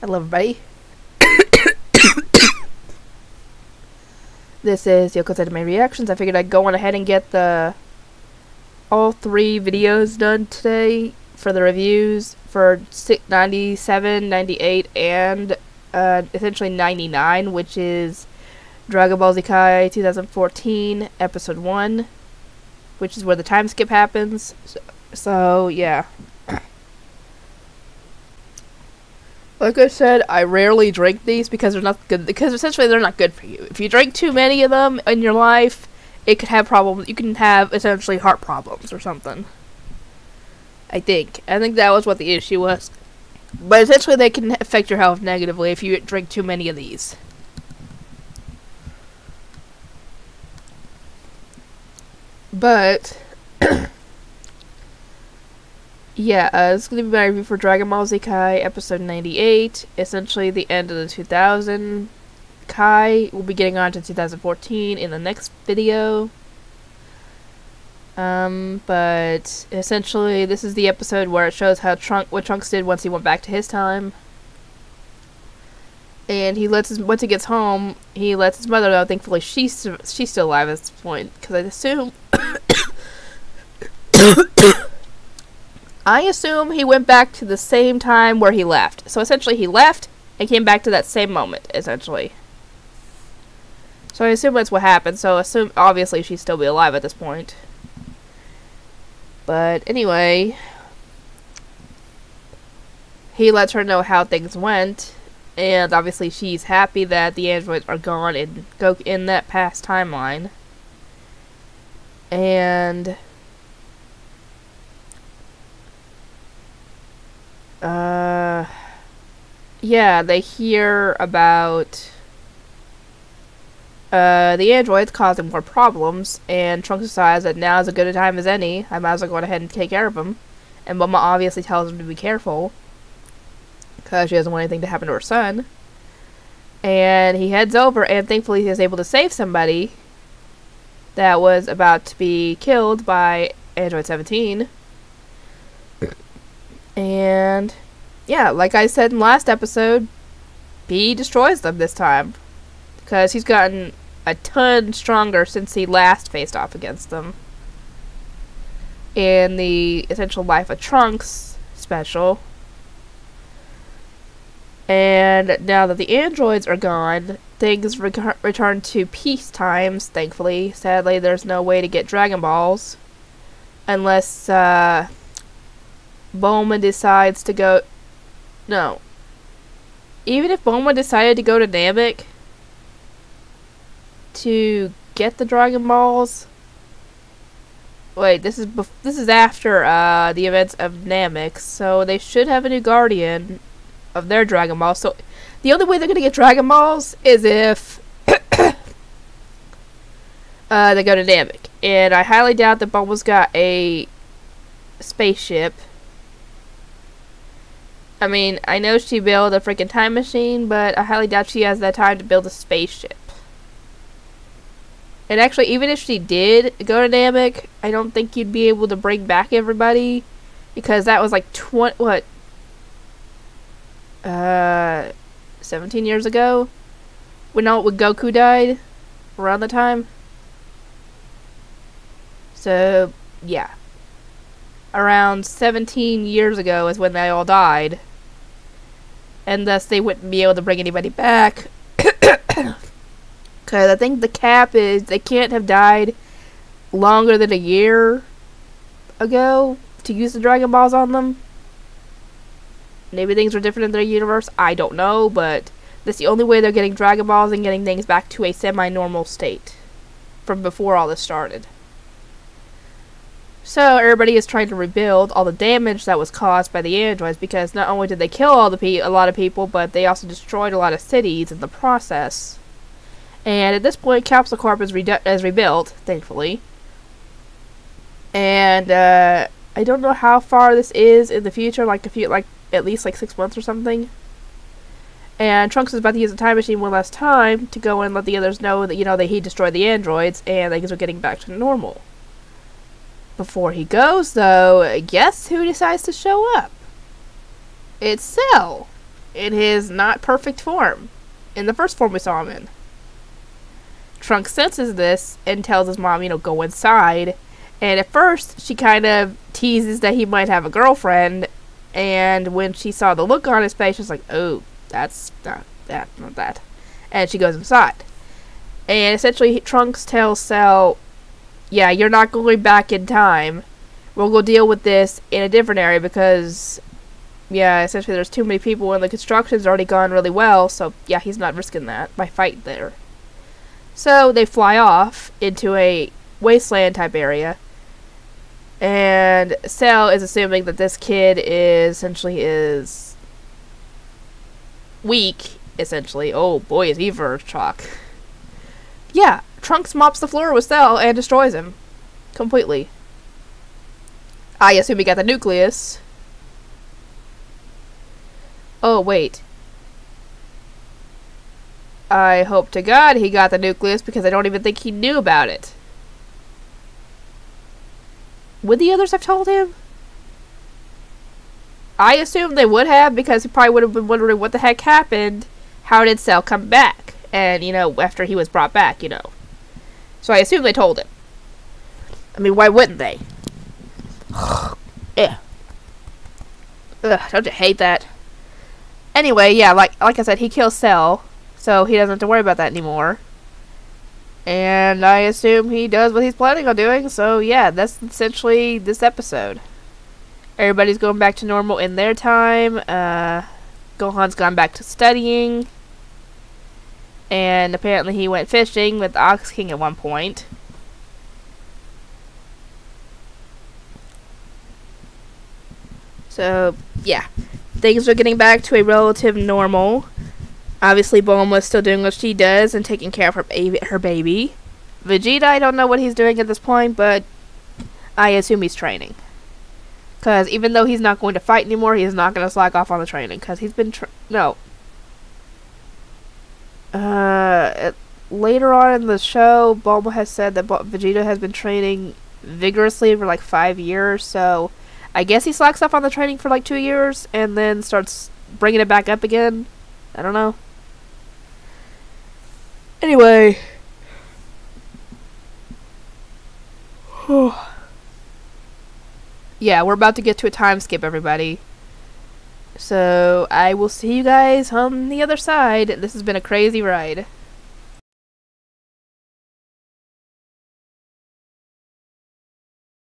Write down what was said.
Hello everybody. This is Yoko's Anime Reactions. I figured I'd go on ahead and get all 3 videos done today for the reviews for 97, 98, and essentially 99, which is Dragon Ball Z Kai 2014 Episode 1, which is where the time skip happens. So yeah. Like I said, I rarely drink these because they're not good. Because essentially, they're not good for you. If you drink too many of them in your life, it could have problems. You can have essentially heart problems or something. I think that was what the issue was. But essentially, they can affect your health negatively if you drink too many of these. But yeah, this is going to be my review for Dragon Ball Z Kai episode 98, essentially the end of the 2000 Kai. We'll be getting on to 2014 in the next video. But essentially this is the episode where it shows how what Trunks did once he went back to his time. And once he gets home, he lets his mother know. Thankfully she's still alive at this point, because I assume he went back to the same time where he left. So essentially he left and came back to that same moment, essentially. So I assume that's what happened. So obviously she'd still be alive at this point. But anyway, he lets her know how things went. And obviously she's happy that the androids are gone and go in that past timeline. And yeah, they hear about the androids causing more problems, and Trunks decides that now is as good a time as any. I might as well go ahead and take care of them. And Mama obviously tells him to be careful, because she doesn't want anything to happen to her son. And he heads over, and thankfully he is able to save somebody that was about to be killed by Android 17. And yeah, like I said in last episode, he destroys them this time, because he's gotten a ton stronger since he last faced off against them in the Essential Life of Trunks special. And now that the androids are gone, things return to peace times, thankfully. Sadly, there's no way to get Dragon Balls unless Bulma decides to go... No. Even if Bulma decided to go to Namek to get the Dragon Balls... Wait, this is after the events of Namek, so they should have a new guardian of their Dragon Balls. So the only way they're gonna get Dragon Balls is if they go to Namek. And I highly doubt that Bulma's got a spaceship. I mean, I know she built a freaking time machine, but I highly doubt she has that time to build a spaceship. And actually, even if she did go to Namek, I don't think you'd be able to bring back everybody, because that was like 17 years ago, when Goku died, around the time. So yeah, around 17 years ago is when they all died, and thus they wouldn't be able to bring anybody back. Because I think the cap is they can't have died longer than a year ago to use the Dragon Balls on them. Maybe things are different in their universe, I don't know, but that's the only way they're getting Dragon Balls and getting things back to a semi-normal state from before all this started. So everybody is trying to rebuild all the damage that was caused by the androids, because not only did they kill a lot of people, but they also destroyed a lot of cities in the process. And at this point, Capsule Corp is rebuilt, thankfully. And I don't know how far this is in the future, like at least 6 months or something. And Trunks is about to use the time machine one last time to go and let the others know that, that he destroyed the androids and things are getting back to normal. Before he goes, though, guess who decides to show up? It's Cell. in his not perfect form, in the first form we saw him in. Trunks senses this and tells his mom, go inside. And at first, she kind of teases that he might have a girlfriend. And when she saw the look on his face, she's like, oh, that's not that. And she goes inside. And essentially, Trunks tells Cell, yeah, you're not going back in time. We'll go deal with this in a different area because, yeah, essentially there's too many people and the construction's already gone really well. So, yeah, he's not risking that by fighting there. So, they fly off into a wasteland type area. And Cell is assuming that this kid is weak, essentially. Oh boy, is he for shock. Yeah, Trunks mops the floor with Cell and destroys him. Completely. I assume he got the nucleus. Oh, wait. I hope to God he got the nucleus because I don't even think he knew about it. Would the others have told him? I assume they would have because he probably would have been wondering what the heck happened. How did Cell come back? And, after he was brought back, So I assume they told him. I mean, why wouldn't they? Yeah. Ugh, don't you hate that? Anyway, yeah, like I said, he kills Cell, so he doesn't have to worry about that anymore. And I assume he does what he's planning on doing, so yeah, that's essentially this episode. Everybody's going back to normal in their time. Gohan's gone back to studying. And apparently he went fishing with Ox King at one point. So, yeah. Things are getting back to a relative normal. Obviously, Bulma's still doing what she does and taking care of her baby. Vegeta, I don't know what he's doing at this point, but I assume he's training. Because even though he's not going to fight anymore, he's not going to slack off on the training. Because he's been... later on in the show, Bulma has said that Vegeta has been training vigorously for like 5 years. So, I guess he slacks off on the training for like 2 years and then starts bringing it back up again. I don't know. Anyway. Yeah, we're about to get to a time skip, everybody. So, I will see you guys on the other side. This has been a crazy ride.